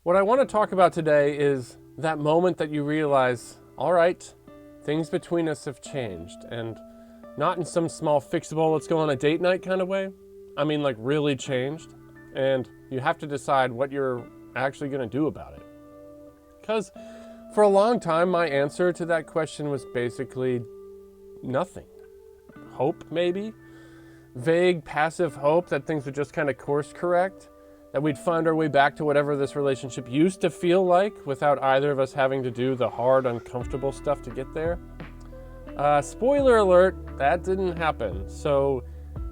What I want to talk about today is that moment that you realize, all right, things between us have changed, and not in some small fixable, let's go on a date night kind of way. I mean, like really changed, and you have to decide what you're actually going to do about it. Because for a long time, my answer to that question was basically nothing. Hope, maybe? Vague, passive hope that things would just kind of course correct, that we'd find our way back to whatever this relationship used to feel like without either of us having to do the hard, uncomfortable stuff to get there. Spoiler alert, that didn't happen. So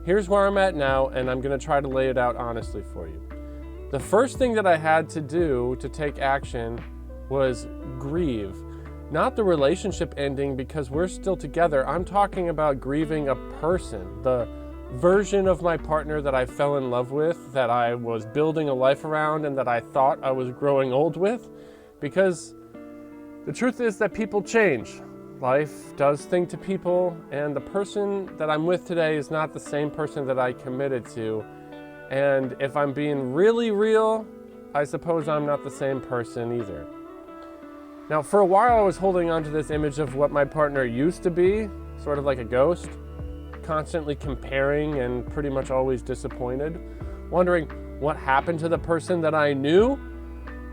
here's where I'm at now, and I'm going to try to lay it out honestly for you. The first thing that I had to do to take action was grieve. Not the relationship ending because we're still together. I'm talking about grieving a person, the version of my partner that I fell in love with, that I was building a life around, and that I thought I was growing old with. Because the truth is that people change. Life does things to people, and the person that I'm with today is not the same person that I committed to. And if I'm being really real, I suppose I'm not the same person either. Now, for a while I was holding on to this image of what my partner used to be, sort of like a ghost, constantly comparing and pretty much always disappointed, wondering what happened to the person that I knew.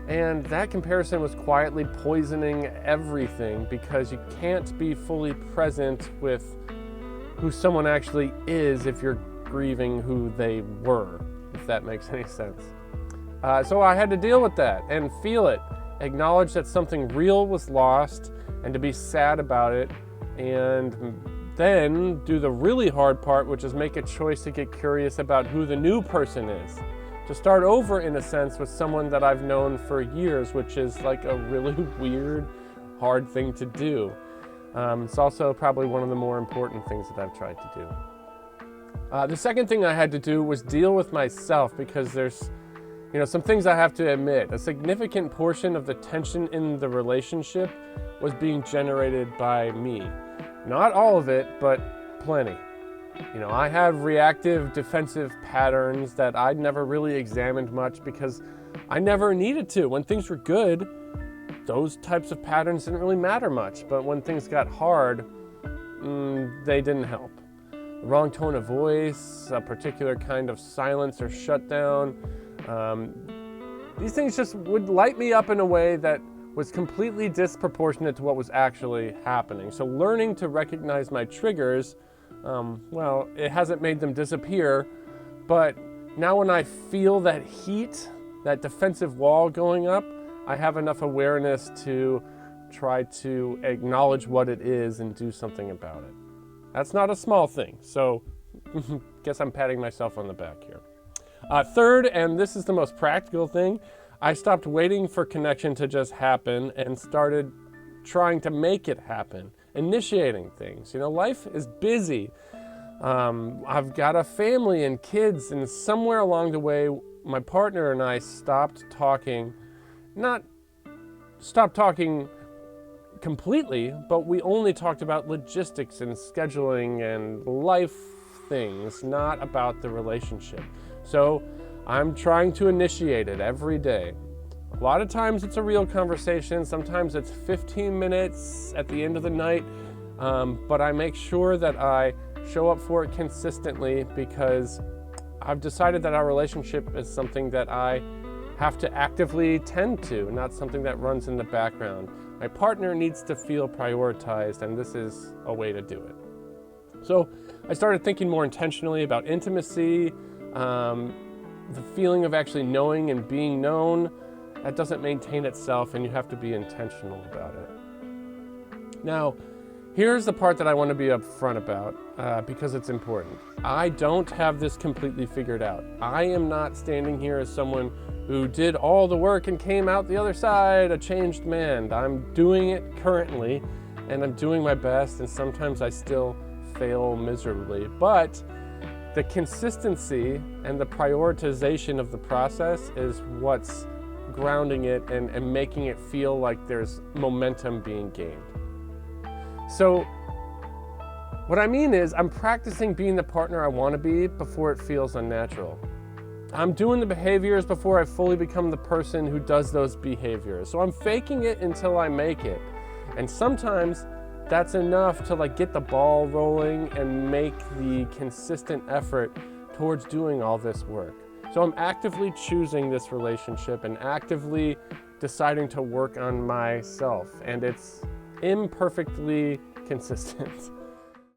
And that comparison was quietly poisoning everything, because you can't be fully present with who someone actually is if you're grieving who they were, if that makes any sense. So I had to deal with that and feel it, acknowledge that something real was lost, and to be sad about it, and then do the really hard part, which is make a choice to get curious about who the new person is. To start over, in a sense, with someone that I've known for years, which is like a really weird, hard thing to do. It's also probably one of the more important things that I've tried to do. The second thing I had to do was deal with myself, because there's some things I have to admit. A significant portion of the tension in the relationship was being generated by me. Not all of it, but plenty. I have reactive defensive patterns that I'd never really examined much because I never needed to. When things were good, those types of patterns didn't really matter much. But when things got hard, they didn't help. The wrong tone of voice, a particular kind of silence or shutdown, these things just would light me up in a way that was completely disproportionate to what was actually happening. So learning to recognize my triggers, it hasn't made them disappear, but now when I feel that heat, that defensive wall going up, I have enough awareness to try to acknowledge what it is and do something about it. That's not a small thing, so guess I'm patting myself on the back here. Third, and this is the most practical thing, I stopped waiting for connection to just happen and started trying to make it happen, initiating things. Life is busy. I've got a family and kids, and somewhere along the way, my partner and I stopped talking, not stopped talking completely, but we only talked about logistics and scheduling and life things, not about the relationship. So I'm trying to initiate it every day. A lot of times it's a real conversation. Sometimes it's 15 minutes at the end of the night, but I make sure that I show up for it consistently, because I've decided that our relationship is something that I have to actively tend to, not something that runs in the background. My partner needs to feel prioritized, and this is a way to do it. So I started thinking more intentionally about intimacy, the feeling of actually knowing and being known. That doesn't maintain itself, and you have to be intentional about it. Now, here's the part that I want to be upfront about, because it's important. I don't have this completely figured out. I am not standing here as someone who did all the work and came out the other side a changed man. I'm doing it currently, and I'm doing my best, and sometimes I still fail miserably. But the consistency and the prioritization of the process is what's grounding it and making it feel like there's momentum being gained. So what I mean is, I'm practicing being the partner I want to be before it feels unnatural. I'm doing the behaviors before I fully become the person who does those behaviors. So I'm faking it until I make it. And sometimes that's enough to like get the ball rolling and make the consistent effort towards doing all this work. So I'm actively choosing this relationship and actively deciding to work on myself, and it's imperfectly consistent.